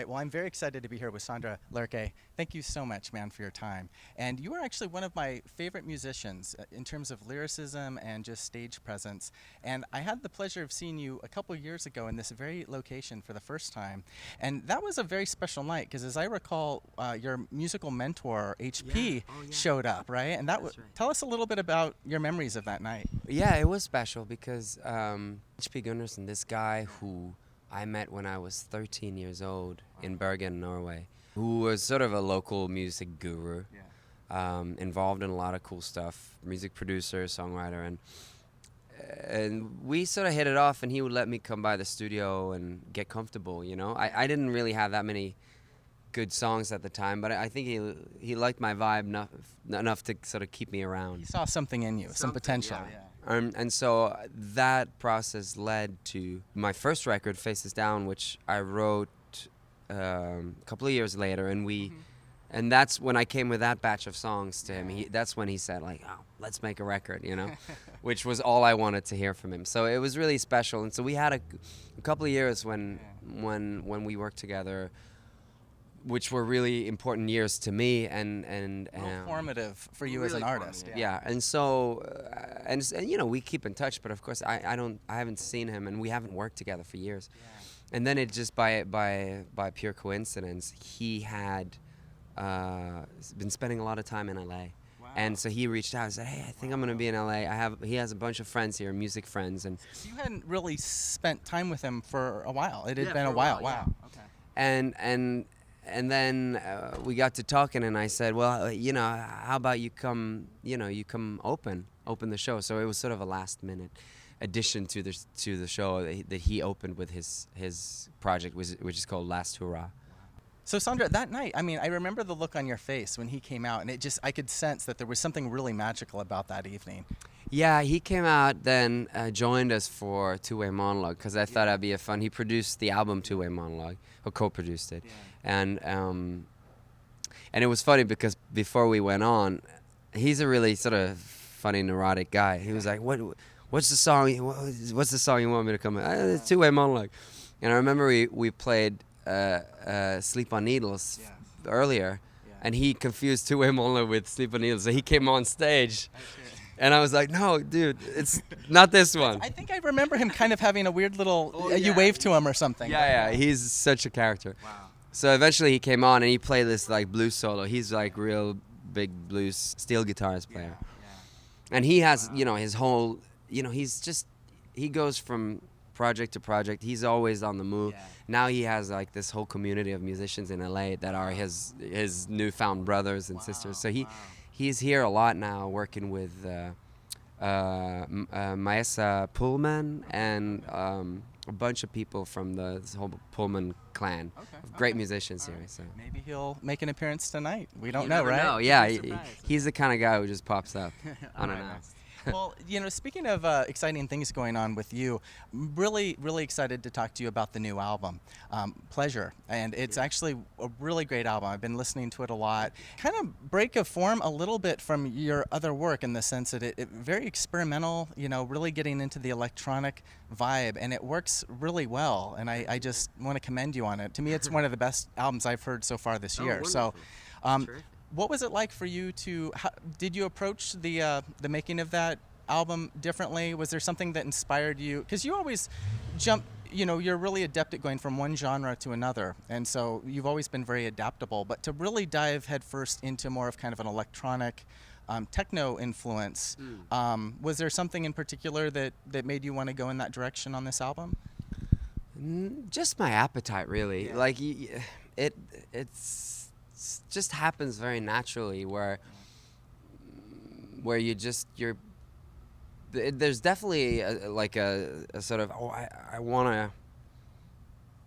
right. Well, I'm very excited to be here with Sondre Lerche. Thank you so much, man, for your time. And you are actually one of my favorite musicians in terms of lyricism and just stage presence. And I had the pleasure of seeing you a couple years ago in this very location for the first time. And that was a very special night because, as I recall, your musical mentor, HP, showed up, right? And That's right. tell us a little bit about your memories of that night. Yeah, it was special because HP Gunnarsson, this guy who I met when I was 13 years old in Bergen, Norway, who was sort of a local music guru, involved in a lot of cool stuff, music producer, songwriter, and we sort of hit it off, and he would let me come by the studio and get comfortable, you know. I didn't really have that many good songs at the time, but I think he liked my vibe enough to sort of keep me around. He saw something in you, some potential. Yeah. And so that process led to my first record, Faces Down, which I wrote a couple of years later, and that's when I came with that batch of songs to him. That's when he said, like, oh, let's make a record, you know, which was all I wanted to hear from him. So it was really special, and so we had a couple of years when we worked together, which were really important years to me and formative for you really as an artist. Yeah, and so and you know, we keep in touch, but of course I haven't seen him, and we haven't worked together for years. And then it just by pure coincidence, he had been spending a lot of time in LA. And so he reached out and said, "Hey, I think I'm going to be in LA. He has a bunch of friends here, music friends." And So you hadn't really spent time with him for a while. It had Yeah, been a for a while. while, Wow. Okay. and then we got to talking, and I said, well, you know, how about you come open the show. So it was sort of a last minute addition to the show that he opened with his project, which is called Last Hurrah. So Sondre, that night, I mean, I remember the look on your face when he came out, and I could sense that there was something really magical about that evening. Yeah, he came out then, joined us for Two-Way Monologue, because I thought that'd be he produced the album Two-Way Monologue, or co-produced it. And it was funny because before we went on, he's a really sort of funny, neurotic guy. He was like, what's the song you want me to come in? It's Two-Way Monologue. And I remember we played Sleep on Needles earlier, and he confused Two-Way Monologue with Sleep on Needles, so he came on stage. And I was like, no, dude, it's not this one. I think I remember him kind of having a weird little, you waved to him or something. Yeah, he's such a character. Wow. So eventually he came on and he played this like blues solo. He's like real big blues steel guitarist player. And he has, you know, his whole, you know, he goes from project to project. He's always on the move. Now he has like this whole community of musicians in LA that are his newfound brothers and sisters. So he's here a lot now, working with Maesa Pullman and a bunch of people from this whole Pullman clan of great musicians here. So Maybe he'll make an appearance tonight. We don't you know, never right? know. Yeah, he's the kind of guy who just pops up unannounced. Well, you know, speaking of exciting things going on with you, I'm really, really excited to talk to you about the new album, Pleasure. And it's actually a really great album. I've been listening to it a lot. Kind of break of form a little bit from your other work in the sense that it very experimental, you know, really getting into the electronic vibe, and it works really well. And I just want to commend you on it. To me, it's one of the best albums I've heard so far this year. Wonderful. So, what was it like for you did you approach the making of that album differently? Was there something that inspired you? Because you always jump, you know, you're really adept at going from one genre to another. And so you've always been very adaptable. But to really dive headfirst into more of kind of an electronic techno influence, was there something in particular that made you want to go in that direction on this album? Just my appetite, really. Like it's just happens very naturally where there's definitely a sort of I want to.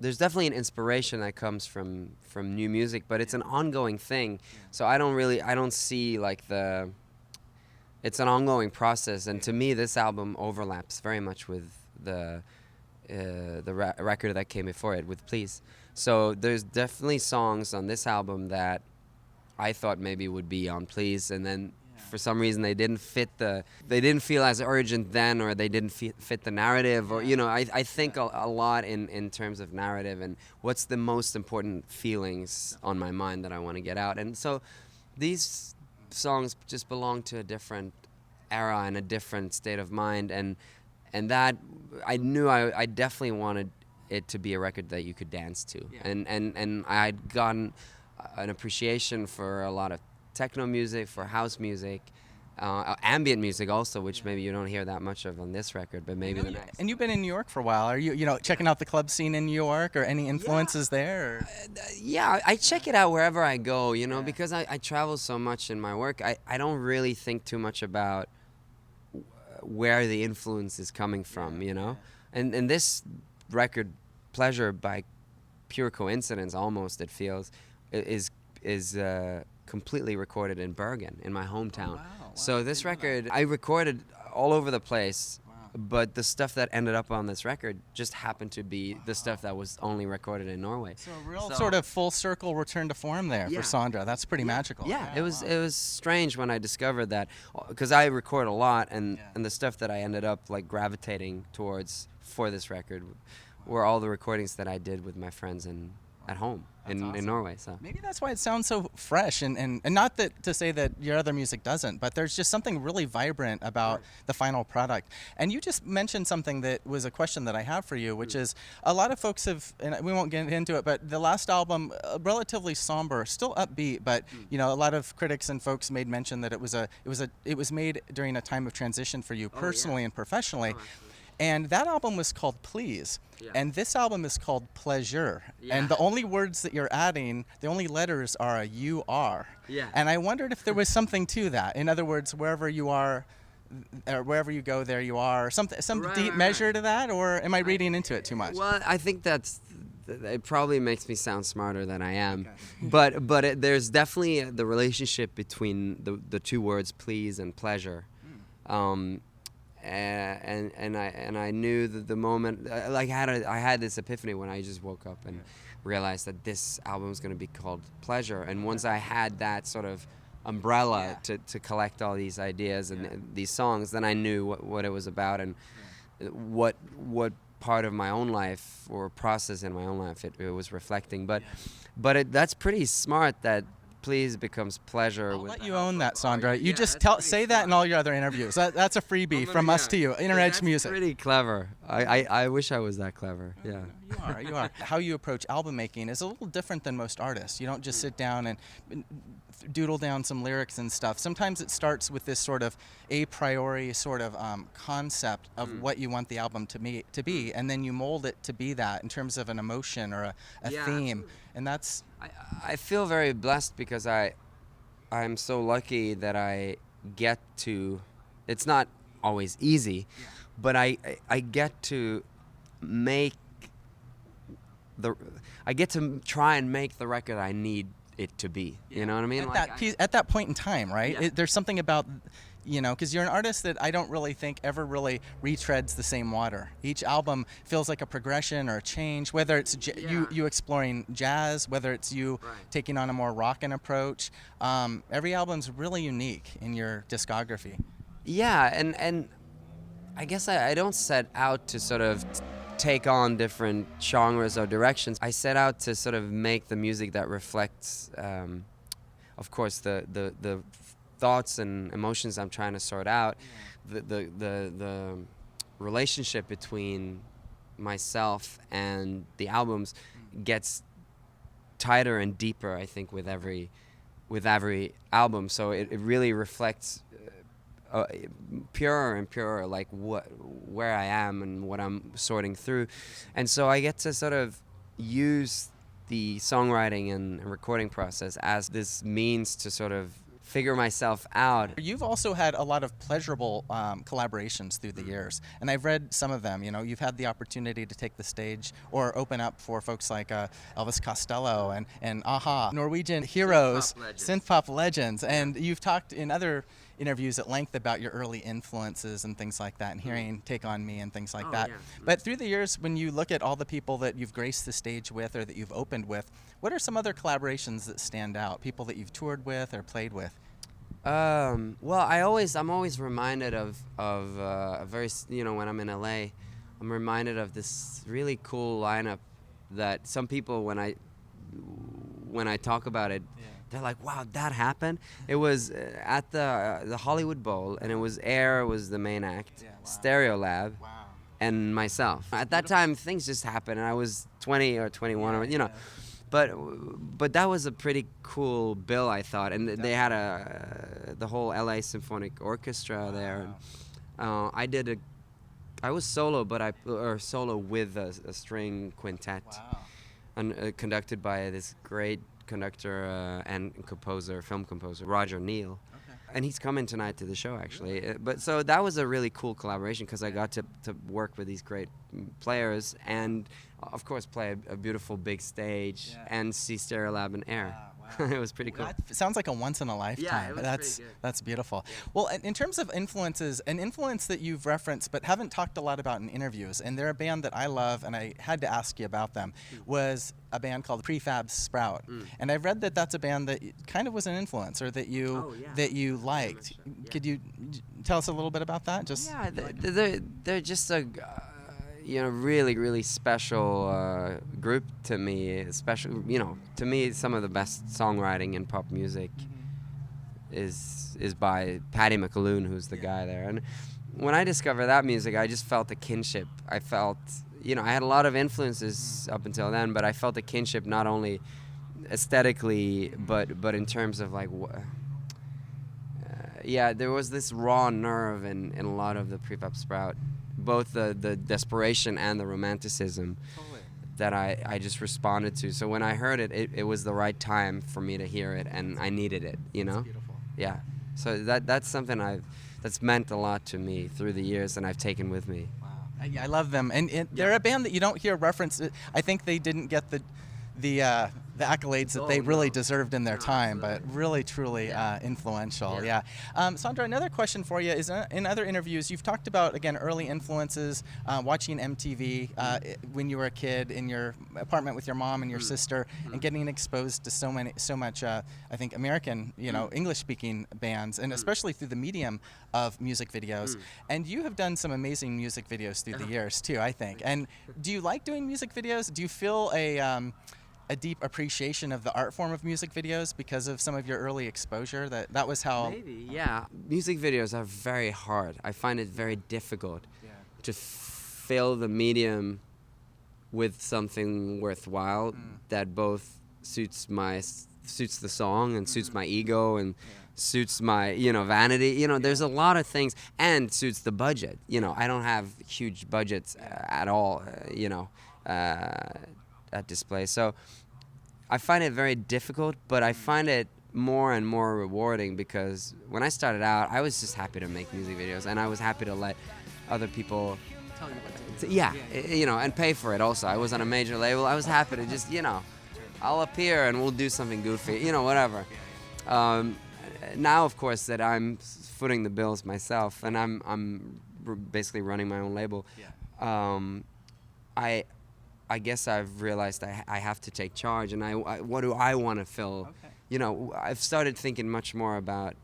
There's definitely an inspiration that comes from new music, but it's an ongoing thing. So I don't see like it's an ongoing process, and to me this album overlaps very much with the record that came before it, with Please. So there's definitely songs on this album that I thought maybe would be on Please, and then for some reason they didn't feel as urgent then, or they didn't fit the narrative, or I think a lot in terms of narrative and what's the most important feelings on my mind that I want to get out. And so these songs just belong to a different era and a different state of mind, and that I knew I definitely wanted it to be a record that you could dance to. And I'd gotten an appreciation for a lot of techno music, for house music, ambient music also, which maybe you don't hear that much of on this record, but maybe the next. And you've been in New York for a while. Are you checking out the club scene in New York, or any influences there? Or? Yeah, I check it out wherever I go, because I travel so much in my work. I don't really think too much about where the influence is coming from, And this record, Pleasure, by pure coincidence almost, it feels, is completely recorded in Bergen, in my hometown. Wow. So this record, I recorded all over the place, but the stuff that ended up on this record just happened to be the stuff that was only recorded in Norway. So a real sort of full circle return to form there for Sondre. That's pretty magical. Yeah, it was strange when I discovered that, because I record a lot, and the stuff that I ended up like gravitating towards for this record were all the recordings that I did with my friends at home in Norway. So maybe that's why it sounds so fresh, and not that to say that your other music doesn't, but there's just something really vibrant about the final product. And you just mentioned something that was a question that I have for you, which is a lot of folks have, and we won't get into it, but the last album, relatively somber, still upbeat, but a lot of critics and folks made mention that it was made during a time of transition for you personally and professionally. And that album was called Please. And this album is called Pleasure. And the only words that you're adding, the only letters are a you are. And I wondered if there was something to that. In other words, wherever you are, or wherever you go, there you are. Some deep measure to that, or am I reading into it too much? Well, I think it probably makes me sound smarter than I am. But there's definitely the relationship between the two words please and pleasure. And I knew that the moment, like I had this epiphany when I just woke up and realized that this album was going to be called Pleasure. And once I had that sort of umbrella to collect all these ideas and these songs, then I knew what it was about and what part of my own life or process in my own life it was reflecting. But that's pretty smart that Please becomes Pleasure. I'll let you own that, Sondre. You just say that in all your other interviews. That's a freebie from us to you. Inner Edge Music. Pretty clever. I wish I was that clever. Yeah. You are. How you approach album making is a little different than most artists. You don't just sit down and doodle down some lyrics and stuff. Sometimes it starts with this sort of a priori sort of concept of what you want the album to be, and then you mold it to be that in terms of an emotion or a theme. Absolutely. And that's. I feel very blessed because I'm so lucky that I get to. It's not always easy, but I get to make I get to try and make the record I need it to be. You know what I mean? At that point in time, right? There's something about, because you're an artist that I don't really think ever really retreads the same water. Each album feels like a progression or a change, whether it's you exploring jazz, whether it's you taking on a more rockin' approach. Every album's really unique in your discography. Yeah, and I guess I don't set out to sort of take on different genres or directions. I set out to sort of make the music that reflects, of course, the thoughts and emotions I'm trying to sort out. The relationship between myself and the albums gets tighter and deeper, I think, with every album. So it really reflects purer and purer, like where I am and what I'm sorting through. And so I get to sort of use the songwriting and recording process as this means to sort of figure myself out. You've also had a lot of pleasurable collaborations through the years, and I've read some of them. You've had the opportunity to take the stage or open up for folks like Elvis Costello and Aha, Norwegian heroes, synth pop legends, and you've talked in other interviews at length about your early influences and things like that, and hearing Take On Me and things like that. But through the years, when you look at all the people that you've graced the stage with or that you've opened with, what are some other collaborations that stand out? People that you've toured with or played with? Well, I'm always reminded of a very, when I'm in LA, I'm reminded of this really cool lineup that some people, when I talk about it, they're like, "Wow, that happened." It was at the Hollywood Bowl, and it was Air was the main act, Stereo Lab, and myself. At that time, things just happened, and I was 20 or 21, or But that was a pretty cool bill, I thought, and they had the whole LA Symphonic Orchestra there. And, I was solo, solo with a string quintet, and conducted by this great conductor and film composer, Roger Neal. And he's coming tonight to the show, actually. But so that was a really cool collaboration because I got to work with these great players and, of course, play a beautiful big stage and see Stereo Lab and Air. It was pretty cool. That sounds like a once in a lifetime. Yeah, it was pretty good. That's beautiful. Yeah. Well, in terms of influences, an influence that you've referenced but haven't talked a lot about in interviews, and they're a band that I love, and I had to ask you about them, was a band called Prefab Sprout. And I've read that that's a band that kind of was an influence, or that you liked. Could you tell us a little bit about that? They're just a really, really special group to me. Special, to me, some of the best songwriting in pop music is by Paddy McAloon, who's the guy there. And when I discovered that music, I just felt a kinship. I felt, I had a lot of influences up until then, but I felt a kinship not only aesthetically, but in terms of like, there was this raw nerve in a lot of the Prefab Sprout. Both the desperation and the romanticism that I just responded to. So when I heard it, it was the right time for me to hear it, and I needed it, It's beautiful. Yeah. So that's something that's meant a lot to me through the years, and I've taken with me. Wow. I love them, and they're a band that you don't hear referenced. I think they didn't get the accolades that they really deserved in their time, but really, truly influential. Yeah. Sondre, another question for you is, in other interviews, you've talked about, again, early influences, watching MTV when you were a kid in your apartment with your mom and your sister, and getting exposed to so much, I think, American, English-speaking bands, and especially through the medium of music videos. And you have done some amazing music videos through the years, too, I think. And do you like doing music videos? Do you feel a deep appreciation of the art form of music videos because of some of your early exposure? That was how... Maybe, yeah. Music videos are very hard. I find it very difficult to fill the medium with something worthwhile that both suits the song and suits my ego and suits my, vanity. There's a lot of things, and suits the budget. I don't have huge budgets at all, at display. So I find it very difficult, but I find it more and more rewarding because when I started out, I was just happy to make music videos, and I was happy to let other people tell you what to do. And pay for it also. I was on a major label. I was happy to just, I'll appear and we'll do something goofy, whatever. Now, of course, that I'm footing the bills myself, and I'm basically running my own label. I guess I've realized I have to take charge, and what do I want to fill? I've started thinking much more about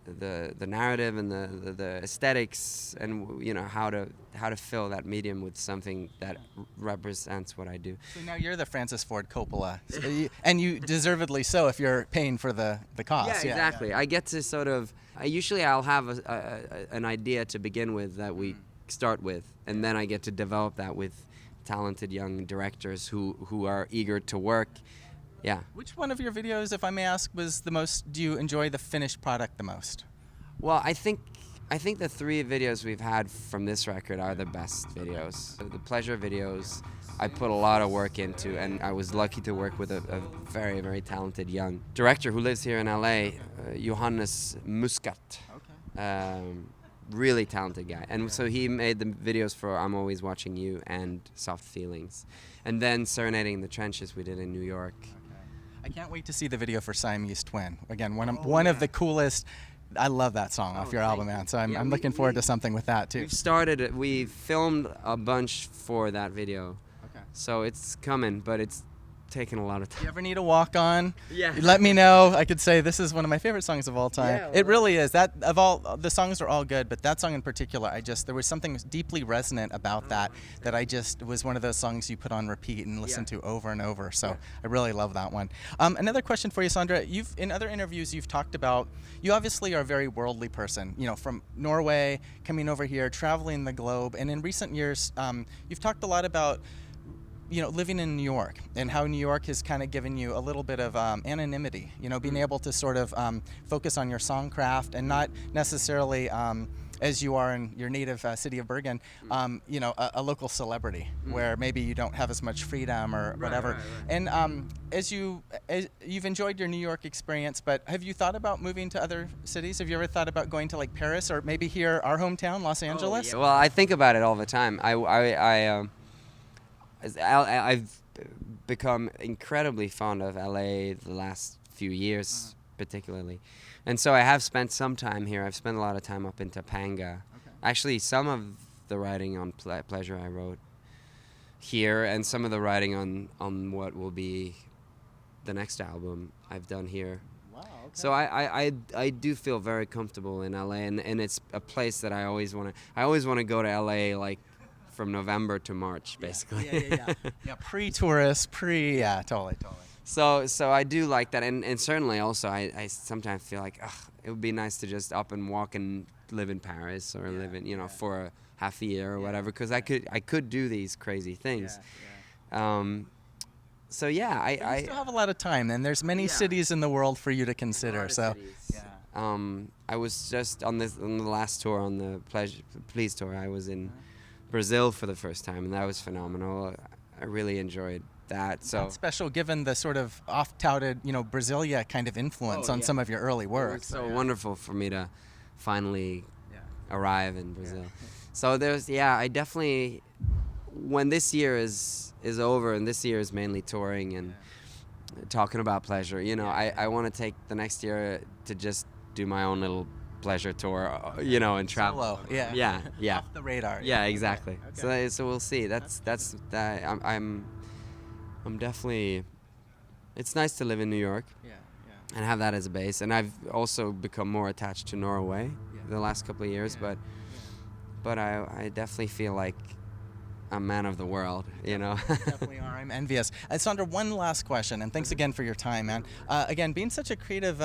the narrative and the aesthetics, and how to fill that medium with something that represents what I do. So now you're the Francis Ford Coppola, and you deservedly so if you're paying for the cost. Yeah, exactly. Yeah. I get to sort of. Usually I'll have an idea to begin with that we start with, and then I get to develop that with talented young directors who are eager to work. Yeah. Which one of your videos, if I may ask, was the most? Do you enjoy the finished product the most? Well, I think the 3 videos we've had from this record are the best videos. The pleasure videos I put a lot of work into, and I was lucky to work with a very, very talented young director who lives here in LA, Johannes Muscat. Really talented guy. And so he made the videos for I'm Always Watching You and Soft Feelings. And then Serenading in the Trenches we did in New York. I can't wait to see the video for Siamese Twin. Again, one of the coolest. I love that song off your album, man. So I'm looking forward to something with that too. We filmed a bunch for that video. So it's coming, but it's taken a lot of If time. you ever need a walk on, Yeah. let me know. I could say this is one of my favorite songs of all time. Yeah, It well, really is. That of all the songs are all good, but that song in particular, there was something deeply resonant about that I just was one of those songs you put on repeat and listen to over and over. So I really love that one. Another question for you, Sondre. You've in other interviews you've talked about you obviously are a very worldly person. You know, from Norway coming over here, traveling the globe, and in recent years, you've talked a lot about living in New York and how New York has kind of given you a little bit of anonymity, being able to sort of focus on your songcraft and not necessarily, as you are in your native city of Bergen, a local celebrity where maybe you don't have as much freedom or whatever. And as you've enjoyed your New York experience, but have you thought about moving to other cities? Have you ever thought about going to like Paris or maybe here, our hometown, Los Angeles? Well, I think about it all the time. I've become incredibly fond of LA the last few years, particularly. And so I have spent some time here. I've spent a lot of time up in Topanga. Actually, some of the writing on Pleasure I wrote here, and some of the writing on what will be the next album I've done here. Wow, okay. So I do feel very comfortable in LA, and it's a place that I always want to go to LA, like from November to March, basically. Yeah, pre-tourist, totally. So I do like that, and certainly also I sometimes feel like it would be nice to just up and walk and live in Paris or live in for a half a year or whatever, because I could do these crazy things. So yeah, I still have a lot of time, and there's many cities in the world for you to consider. So I was just on the last tour, on the Please tour. I was in Brazil for the first time, and that was phenomenal. I really enjoyed that. So that's special, given the sort of oft-touted, Brasilia kind of influence on some of your early work. It was so wonderful for me to finally arrive in Brazil. So I definitely, when this year is over, and this year is mainly touring and talking about Pleasure, I want to take the next year to just do my own little Pleasure tour, and travel. Solo, yeah. Off the radar. Yeah, exactly. Okay. So we'll see. That's I'm definitely. It's nice to live in New York. And have that as a base. And I've also become more attached to Norway the last couple of years, but I definitely feel like a man of the world, Definitely are. I'm envious. Sondre, one last question, and thanks again for your time, man. Again, being such a creative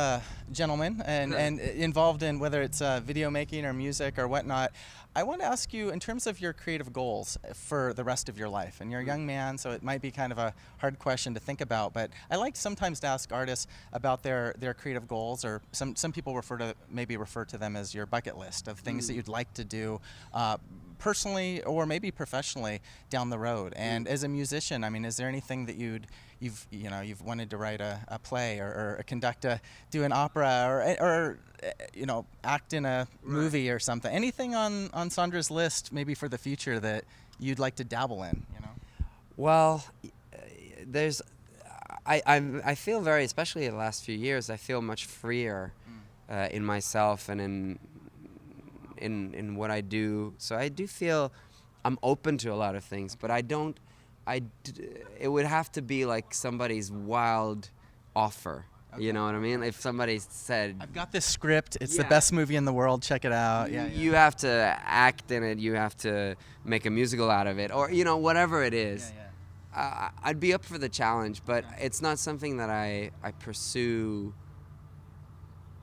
gentleman and involved in whether it's video making or music or whatnot, I want to ask you, in terms of your creative goals for the rest of your life, and you're a young man, so it might be kind of a hard question to think about, but I like sometimes to ask artists about their creative goals, or some people refer to them as your bucket list of things that you'd like to do personally or maybe professionally down the road. And as a musician, I mean, is there anything that you've wanted to write a play or do an opera or act in a movie or something? Anything on Sondre's list maybe for the future that you'd like to dabble in? Well, I feel very, especially in the last few years, I feel much freer in myself and in what I do. So I do feel I'm open to a lot of things, but it would have to be like somebody's wild offer. Okay. You know what I mean? If somebody said, "I've got this script, it's the best movie in the world, check it out." You have to act in it, you have to make a musical out of it, or whatever it is. I'd be up for the challenge, but it's not something that I pursue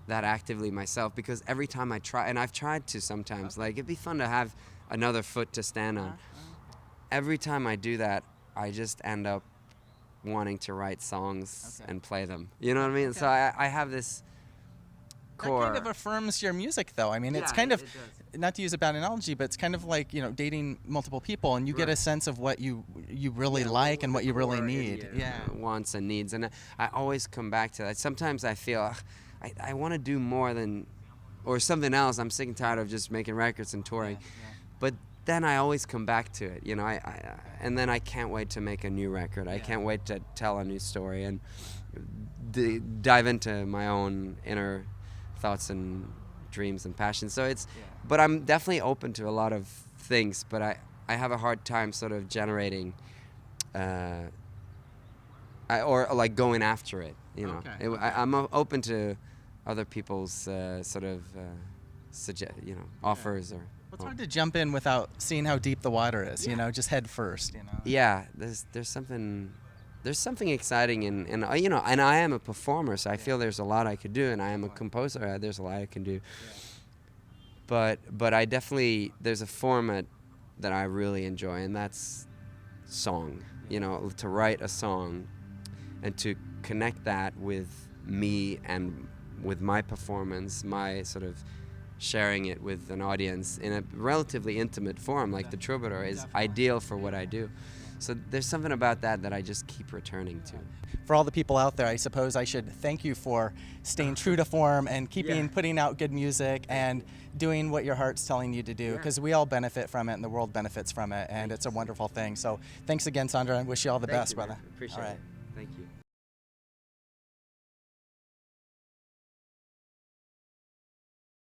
that actively myself, because every time I try, and I've tried to sometimes, like it'd be fun to have another foot to stand on. Every time I do that, I just end up wanting to write songs and play them. You know what I mean? So I have this core. That kind of affirms your music, though. I mean, it's kind of, not to use a bad analogy, but it's kind of like, dating multiple people, and you get a sense of what you really like and what you really need. Wants and needs. And I always come back to that. Sometimes I feel I want to do more than, or something else. I'm sick and tired of just making records and touring. But then I always come back to it, and then I can't wait to make a new record. I can't wait to tell a new story and dive into my own inner thoughts and dreams and passions. So but I'm definitely open to a lot of things, but I have a hard time sort of generating or like going after it. You know, Okay, okay. I'm open to other people's sort of offers or. Well, it's hard to jump in without seeing how deep the water is. You Yeah. know, just head first. You know. Yeah, there's something exciting and you know, and I am a performer, so I feel there's a lot I could do, and I am a composer. There's a lot I can do. But I definitely, there's a format that I really enjoy, and that's song. You know, to write a song and to connect that with me and with my performance, my sort of sharing it with an audience in a relatively intimate form like the Troubadour is ideal for what I do. So there's something about that I just keep returning to. For all the people out there, I suppose I should thank you for staying true to form and putting out good music and doing what your heart's telling you to do, because we all benefit from it and the world benefits from it, and it's a wonderful thing. So thanks again, Sondre, and wish you all the best, brother. Appreciate all right. it.